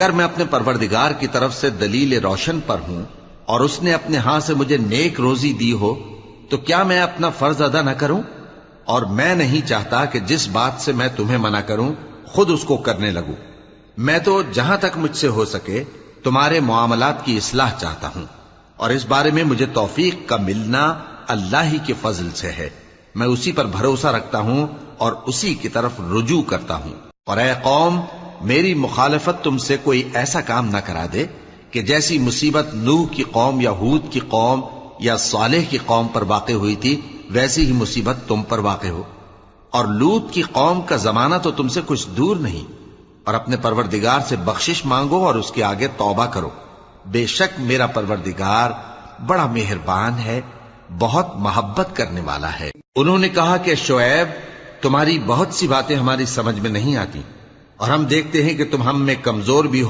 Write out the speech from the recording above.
اگر میں اپنے پروردگار کی طرف سے دلیل روشن پر ہوں اور اس نے اپنے ہاں سے مجھے نیک روزی دی ہو تو کیا میں اپنا فرض ادا نہ کروں؟ اور میں نہیں چاہتا کہ جس بات سے میں تمہیں منع کروں خود اس کو کرنے لگوں۔ میں تو جہاں تک مجھ سے ہو سکے تمہارے معاملات کی اصلاح چاہتا ہوں، اور اس بارے میں مجھے توفیق کا ملنا اللہ ہی کے فضل سے ہے۔ میں اسی پر بھروسہ رکھتا ہوں اور اسی کی طرف رجوع کرتا ہوں۔ اور اے قوم، میری مخالفت تم سے کوئی ایسا کام نہ کرا دے کہ جیسی مصیبت نوح کی قوم یا ہود کی قوم یا صالح کی قوم پر واقع ہوئی تھی ویسی ہی مصیبت تم پر واقع ہو۔ اور لوط کی قوم کا زمانہ تو تم سے کچھ دور نہیں۔ اور اپنے پروردگار سے بخشش مانگو اور اس کے آگے توبہ کرو، بے شک میرا پروردگار بڑا مہربان ہے، بہت محبت کرنے والا ہے۔ انہوں نے کہا کہ شعیب، تمہاری بہت سی باتیں ہماری سمجھ میں نہیں آتی، اور ہم دیکھتے ہیں کہ تم ہم میں کمزور بھی ہو